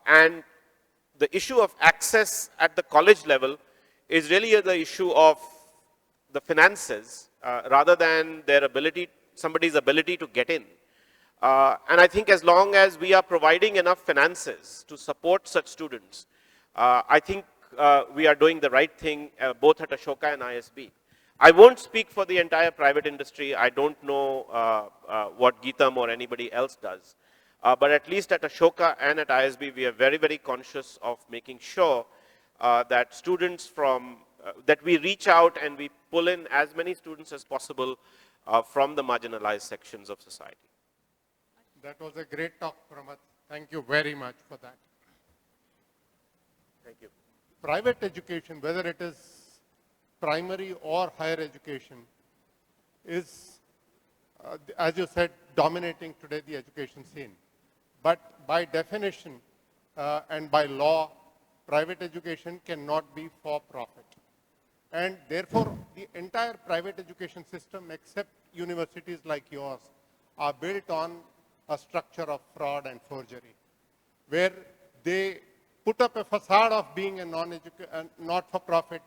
And the issue of access at the college level is really the issue of the finances rather than their ability, somebody's ability to get in. And I think as long as we are providing enough finances to support such students, I think we are doing the right thing both at Ashoka and ISB. I won't speak for the entire private industry. I don't know what Geetam or anybody else does. But at least at Ashoka and at ISB, we are very, very conscious of making sure that students from, that we reach out and we pull in as many students as possible from the marginalized sections of society. That was a great talk, Pramath. Thank you very much for that. Thank you. Private education, whether it is primary or higher education, is, as you said, dominating today the education scene. But by definition and by law, private education cannot be for profit. And therefore, the entire private education system, except universities like yours, are built on a structure of fraud and forgery, where they put up a facade of being a not-for-profit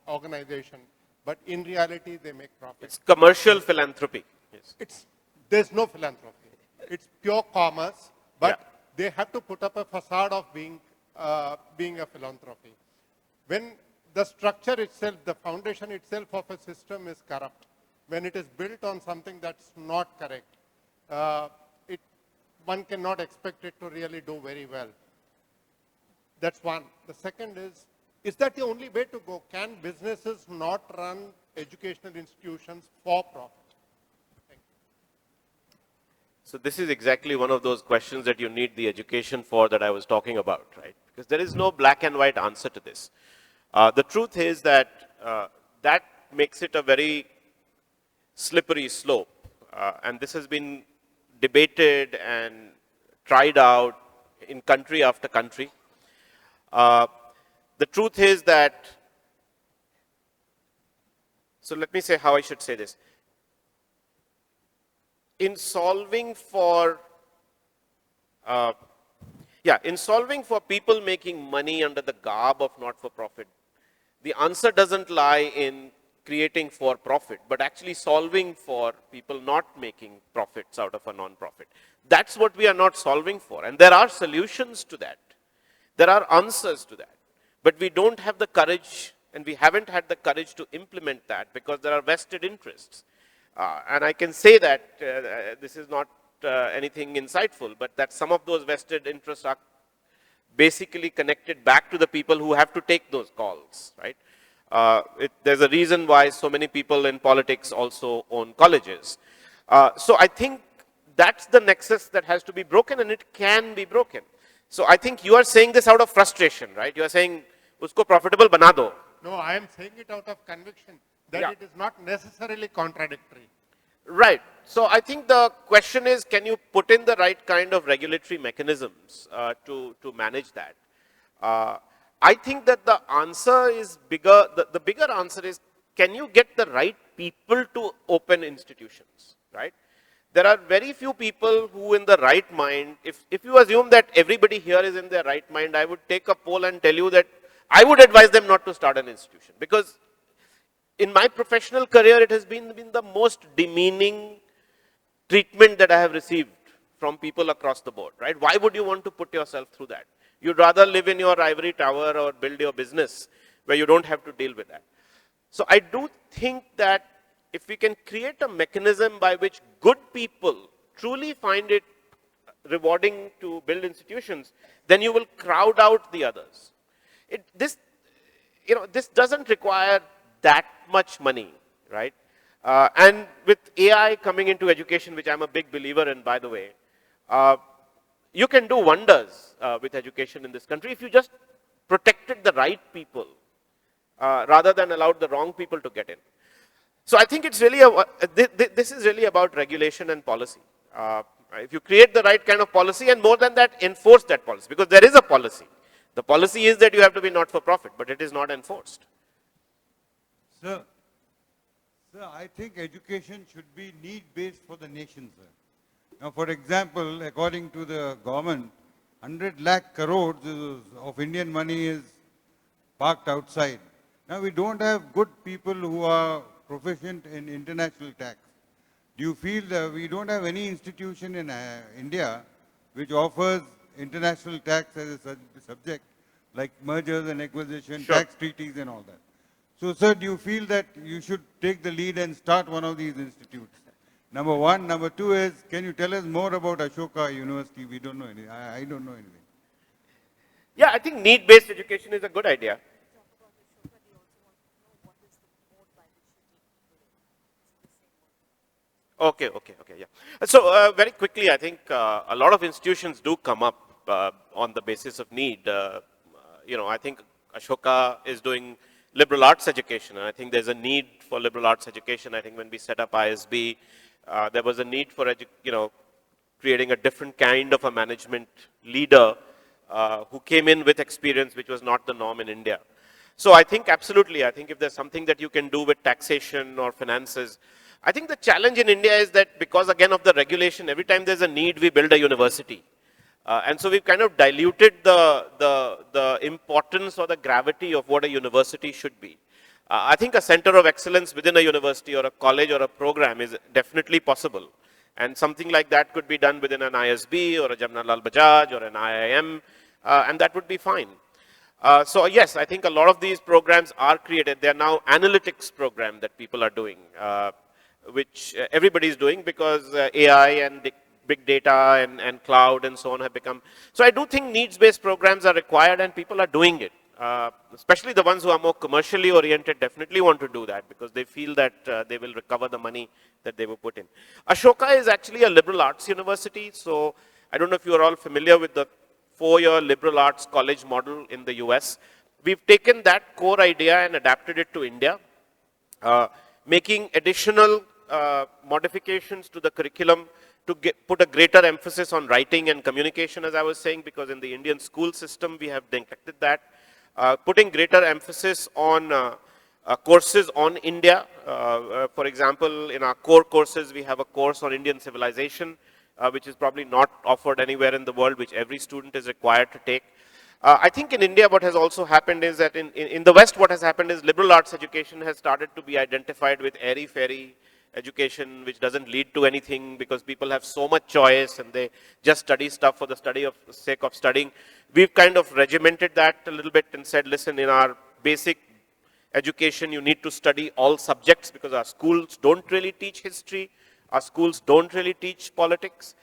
organization, but in reality, they make profit. It's commercial philanthropy. Yes. There's no philanthropy. It's pure commerce, but Yeah. they have to put up a facade of being a philanthropy. When the structure itself, the foundation itself of a system is corrupt, when it is built on something that's not correct, one cannot expect it to really do very well. That's one. The second is that the only way to go? Can businesses not run educational institutions for profit? So this is exactly one of those questions that you need the education for that I was talking about, right? Because there is no black and white answer to this. The truth is that that makes it a very slippery slope. And this has been debated and tried out in country after country. The truth is that, so let me say how I should say this. In solving for, in solving for people making money under the garb of not-for-profit, the answer doesn't lie in creating for-profit, but actually solving for people not making profits out of a non-profit. That's what we are not solving for. And there are solutions to that. There are answers to that. But we don't have the courage, and we haven't had the courage to implement that because there are vested interests. And I can say that this is not anything insightful, but that some of those vested interests are basically connected back to the people who have to take those calls, right? There's a reason why so many people in politics also own colleges. So I think that's the nexus that has to be broken, and it can be broken. So I think you are saying this out of frustration, right? You are saying, usko profitable bana do. No, I am saying it out of conviction that it is not necessarily contradictory. Right. So I think the question is, can you put in the right kind of regulatory mechanisms to manage that? I think that the answer is bigger. The bigger answer is, can you get the right people to open institutions, right? There are very few people who in the right mind, if you assume that everybody here is in their right mind, I would take a poll and tell you that I would advise them not to start an institution. Because in my professional career, it has been the most demeaning treatment that I have received from people across the board, right? Why would you want to put yourself through that? You'd rather live in your ivory tower or build your business where you don't have to deal with that. So I do think that if we can create a mechanism by which good people truly find it rewarding to build institutions, then you will crowd out the others. This doesn't require that much money, right? And with AI coming into education, which I'm a big believer in, by the way, you can do wonders with education in this country if you just protected the right people rather than allowed the wrong people to get in. So I think it's really this is really about regulation and policy. If you create the right kind of policy, and more than that, enforce that policy, because there is a policy. The policy is that you have to be not-for-profit, but it is not enforced. Sir, I think education should be need-based for the nation, sir. Now, for example, according to the government, 100 lakh crores of Indian money is parked outside. Now, we don't have good people who are proficient in international tax. Do you feel that we don't have any institution in India which offers international tax as a subject, like mergers and acquisition, Sure. tax treaties and all that? So, sir, do you feel that you should take the lead and start one of these institutes? Number one. Number two is, can you tell us more about Ashoka University? We don't know anything. I don't know anything. Yeah, I think need-based education is a good idea. Okay, yeah. So very quickly, I think a lot of institutions do come up on the basis of need. I think Ashoka is doing liberal arts education, and I think there's a need for liberal arts education. I think when we set up ISB, there was a need for creating a different kind of a management leader who came in with experience, which was not the norm in India. So I think absolutely, I think if there's something that you can do with taxation or finances, I think the challenge in India is that because again of the regulation, every time there's a need, we build a university. And so we've kind of diluted the importance or the gravity of what a university should be. I think a center of excellence within a university or a college or a program is definitely possible. And something like that could be done within an ISB or a Jamnalal Bajaj or an IIM, and that would be fine. So yes, I think a lot of these programs are created. They are now analytics program that people are doing, which everybody is doing because AI and big data and cloud and so on have become. So I do think needs-based programs are required and people are doing it. Especially the ones who are more commercially oriented definitely want to do that because they feel that they will recover the money that they were put in. Ashoka is actually a liberal arts university. So I don't know if you are all familiar with the 4-year liberal arts college model in the US. We've taken that core idea and adapted it to India, making additional modifications to the curriculum to put a greater emphasis on writing and communication, as I was saying, because in the Indian school system, we have neglected that. Putting greater emphasis on courses on India. For example, in our core courses, we have a course on Indian civilization, which is probably not offered anywhere in the world, which every student is required to take. I think in India, what has also happened is that in the West, what has happened is liberal arts education has started to be identified with airy-fairy education, which doesn't lead to anything because people have so much choice and they just study stuff for the sake of studying. We've kind of regimented that a little bit and said, listen, in our basic education, you need to study all subjects because our schools don't really teach history. Our schools don't really teach politics.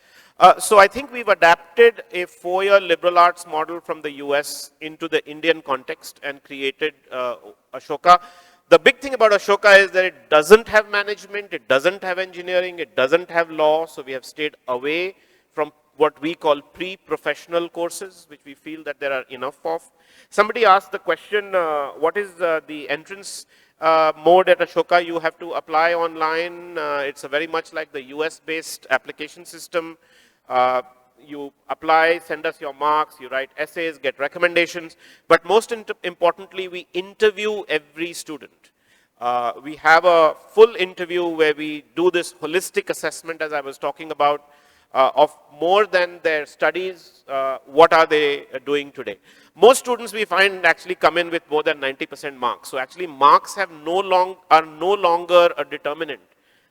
So I think we've adapted a 4-year liberal arts model from the US into the Indian context and created Ashoka. The big thing about Ashoka is that it doesn't have management, it doesn't have engineering, it doesn't have law, so we have stayed away from what we call pre-professional courses, which we feel that there are enough of. Somebody asked the question, what is the entrance mode at Ashoka? You have to apply online. It's very much like the US-based application system. You apply, send us your marks, you write essays, get recommendations, but most importantly, we interview every student. We have a full interview where we do this holistic assessment, as I was talking about, of more than their studies, what are they doing today. Most students we find actually come in with more than 90% marks. So actually marks are no longer a determinant.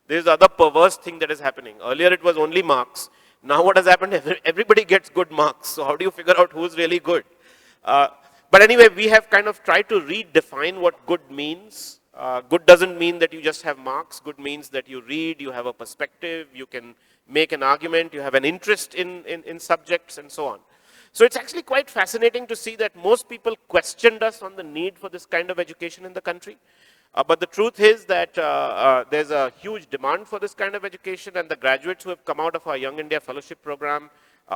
There is other perverse thing that is happening. Earlier it was only marks. Now what has happened, everybody gets good marks. So how do you figure out who's really good? But anyway, we have kind of tried to redefine what good means Good doesn't mean that you just have marks. Good means that you read, you have a perspective, you can make an argument, you have an interest in subjects and so on. So it's actually quite fascinating to see that most people questioned us on the need for this kind of education in the country. But the truth is that there's a huge demand for this kind of education, and the graduates who have come out of our Young India Fellowship Program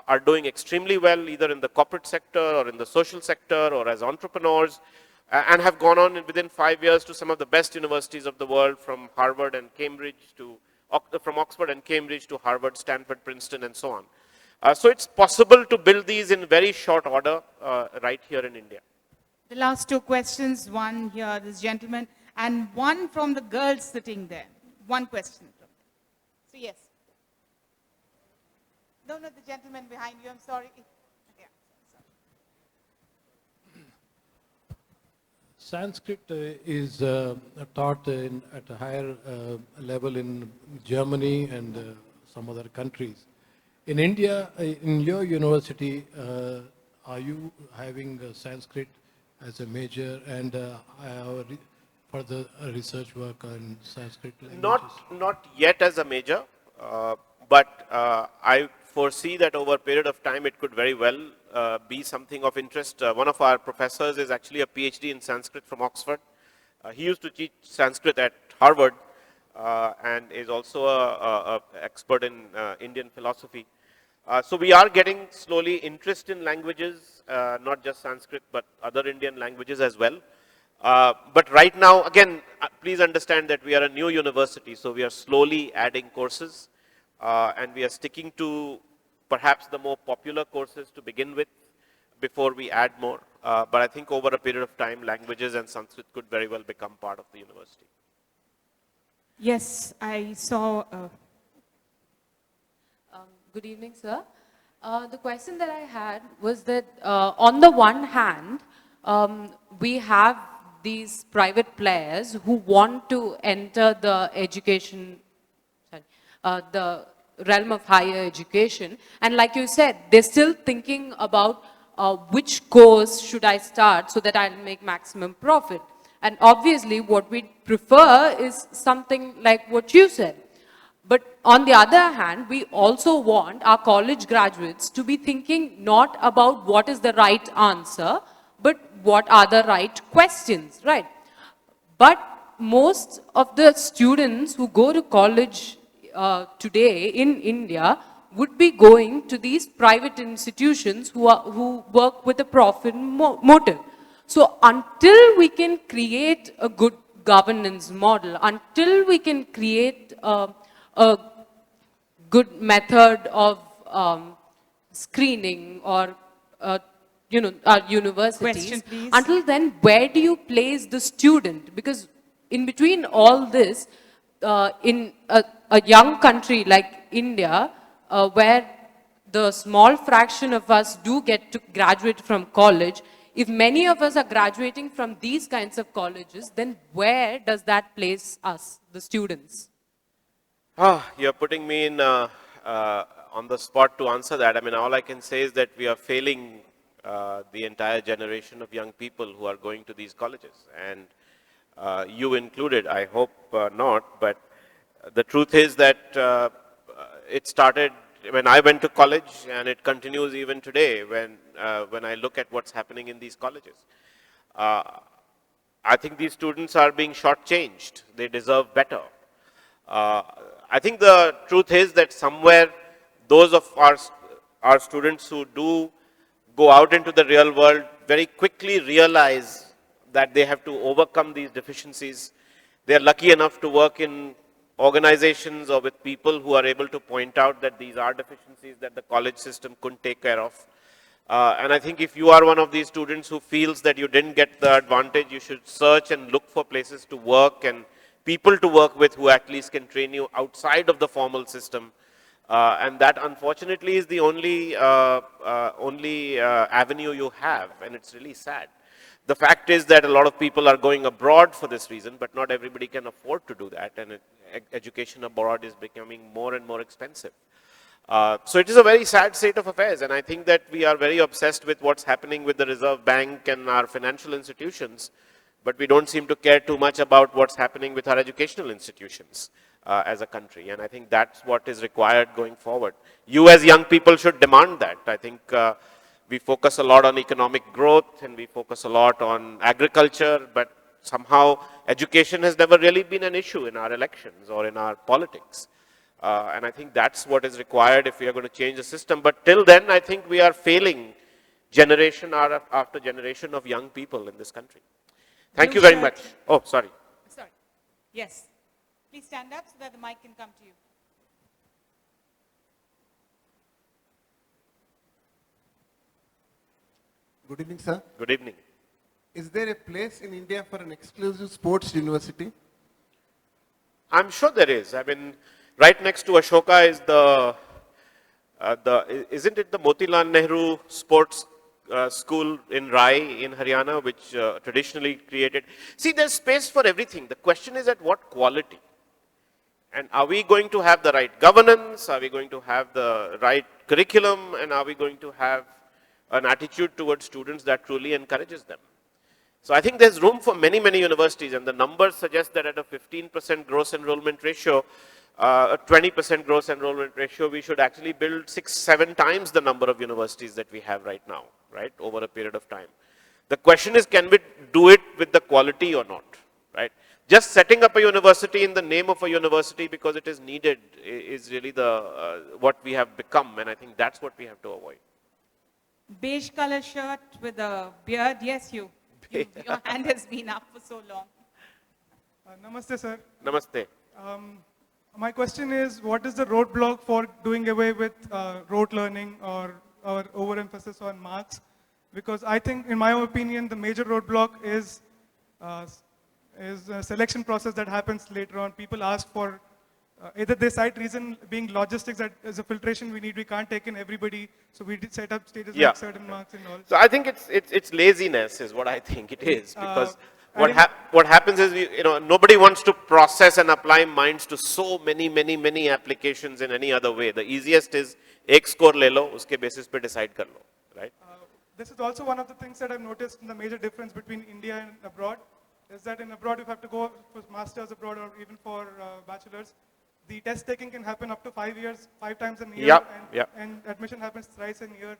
are doing extremely well, either in the corporate sector or in the social sector or as entrepreneurs, and have gone on within 5 years to some of the best universities of the world, from Harvard and Cambridge to, from Oxford and Cambridge to Harvard, Stanford, Princeton, and so on. So it's possible to build these in very short order right here in India. The last two questions, one here, this gentleman, and one from the girls sitting there. One question from them. So yes. No, the gentleman behind you, I'm sorry. Yeah, sorry. Sanskrit is taught at a higher level in Germany and some other countries. In India, in your university, are you having Sanskrit as a major and for the research work on Sanskrit languages? Not yet as a major, but I foresee that over a period of time it could very well be something of interest. One of our professors is actually a PhD in Sanskrit from Oxford. He used to teach Sanskrit at Harvard and is also an expert in Indian philosophy. So we are getting slowly interest in languages, not just Sanskrit, but other Indian languages as well. But right now, again, please understand that we are a new university, so we are slowly adding courses, and we are sticking to perhaps the more popular courses to begin with before we add more. But I think over a period of time, languages and Sanskrit could very well become part of the university. Yes, I saw. Good evening, sir. The question that I had was that on the one hand, we have these private players who want to enter the education, the realm of higher education. And like you said, they're still thinking about which course should I start so that I'll make maximum profit. And obviously, what we prefer is something like what you said. But on the other hand, we also want our college graduates to be thinking not about what is the right answer, but what are the right questions, right? But most of the students who go to college today in India would be going to these private institutions who work with a profit motive. So until we can create a good governance model, until we can create a good method of screening or our universities. Question, until then, where do you place the student? Because in between all this, in a young country like India, where the small fraction of us do get to graduate from college, if many of us are graduating from these kinds of colleges, then where does that place us, the students? You're putting me in on the spot to answer that. I mean, all I can say is that we are failing the entire generation of young people who are going to these colleges, and you included. I hope not, but the truth is that it started when I went to college, and it continues even today when I look at what's happening in these colleges. I think these students are being shortchanged. They deserve better. I think the truth is that somewhere those of our students who do go out into the real world very quickly realize that they have to overcome these deficiencies. They are lucky enough to work in organizations or with people who are able to point out that these are deficiencies that the college system couldn't take care of. And I think if you are one of these students who feels that you didn't get the advantage, you should search and look for places to work and people to work with who at least can train you outside of the formal system. And that unfortunately is the only avenue you have, and it's really sad. The fact is that a lot of people are going abroad for this reason, but not everybody can afford to do that, and education abroad is becoming more and more expensive. So it is a very sad state of affairs, and I think that we are very obsessed with what's happening with the Reserve Bank and our financial institutions. but we don't seem to care too much about what's happening with our educational institutions as a country. And I think that's what is required going forward. You as young people should demand that. I think we focus a lot on economic growth and we focus a lot on agriculture, but somehow education has never really been an issue in our elections or in our politics. And I think that's what is required if we are going to change the system. But till then, I think we are failing generation after generation of young people in this country. Thank you very much. Oh, sorry. Sorry. Yes. Please stand up so that the mic can come to you. Good evening, sir. Good evening. Is there a place in India for an exclusive sports university? I'm sure there is. I mean, right next to Ashoka is isn't it the Motilal Nehru Sports School in Rai in Haryana, which traditionally created. See, there's space for everything. The question is at what quality? And are we going to have the right governance? Are we going to have the right curriculum? And are we going to have an attitude towards students that truly encourages them? So I think there's room for many, many universities, and the numbers suggest that at a 15% gross enrollment ratio, a 20% gross enrollment ratio, we should actually build 6-7 times the number of universities that we have right now, right, over a period of time. The question is, can we do it with the quality or not, right? Just setting up a university in the name of a university because it is needed is really what we have become, and I think that's what we have to avoid. Beige color shirt with a beard. Yes, your hand has been up for so long. Namaste, sir. Namaste. My question is, what is the roadblock for doing away with rote learning or overemphasis on marks? Because I think, in my opinion, the major roadblock is a selection process that happens later on. People ask for, either they cite reason being logistics, that as a filtration we can't take in everybody, so we did set up stages like certain marks and all. So I think it's laziness is what I think it is, because what happens is, nobody wants to process and apply minds to so many applications in any other way. The easiest is, ek score le lo, uske basis pe decide kar lo, right? This is also one of the things that I've noticed in the major difference between India and abroad, is that in abroad, if you have to go for masters abroad or even for bachelors, the test taking can happen up to 5 years, 5 times a year, and admission happens thrice a year.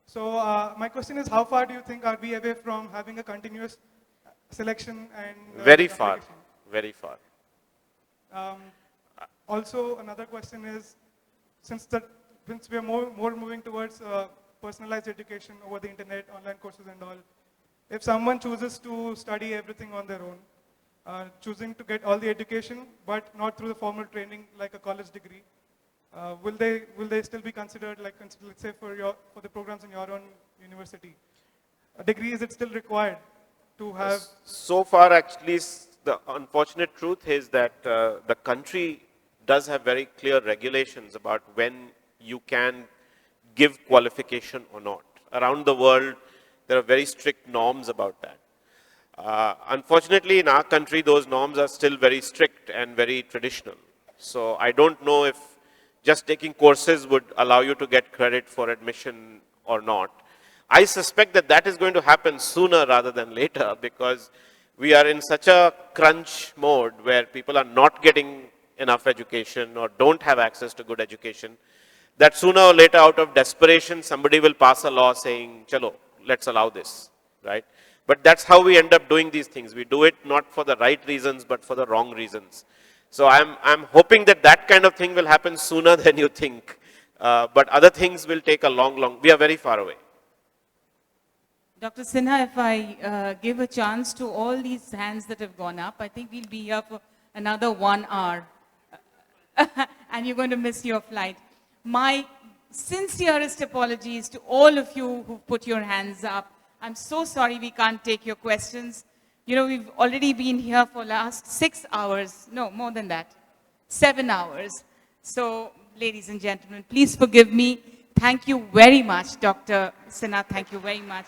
So my question is, how far do you think are we away from having a continuous selection and very far, very far. Also, another question is, since we are more moving towards personalized education over the internet, online courses and all, if someone chooses to study everything on their own, choosing to get all the education, but not through the formal training like a college degree, will they still be considered, like, let's say for the programs in your own university, a degree, is it still required to have? So far, actually, the unfortunate truth is that the country does have very clear regulations about when you can give qualification or not. Around the world, there are very strict norms about that. Unfortunately, in our country, those norms are still very strict and very traditional. So I don't know if just taking courses would allow you to get credit for admission or not. I suspect that that is going to happen sooner rather than later, because we are in such a crunch mode where people are not getting enough education or don't have access to good education, that sooner or later, out of desperation, somebody will pass a law saying, chalo, let's allow this, right? But that's how we end up doing these things. We do it not for the right reasons, but for the wrong reasons. So I'm hoping that that kind of thing will happen sooner than you think. But other things will take a long, we are very far away. Dr. Sinha, if I give a chance to all these hands that have gone up, I think we'll be here for another 1 hour. And you're going to miss your flight. My sincerest apologies to all of you who put your hands up. I'm so sorry we can't take your questions. We've already been here for last 6 hours. No, more than that. 7 hours. So, ladies and gentlemen, please forgive me. Thank you very much, Dr. Sinha. Thank you very much.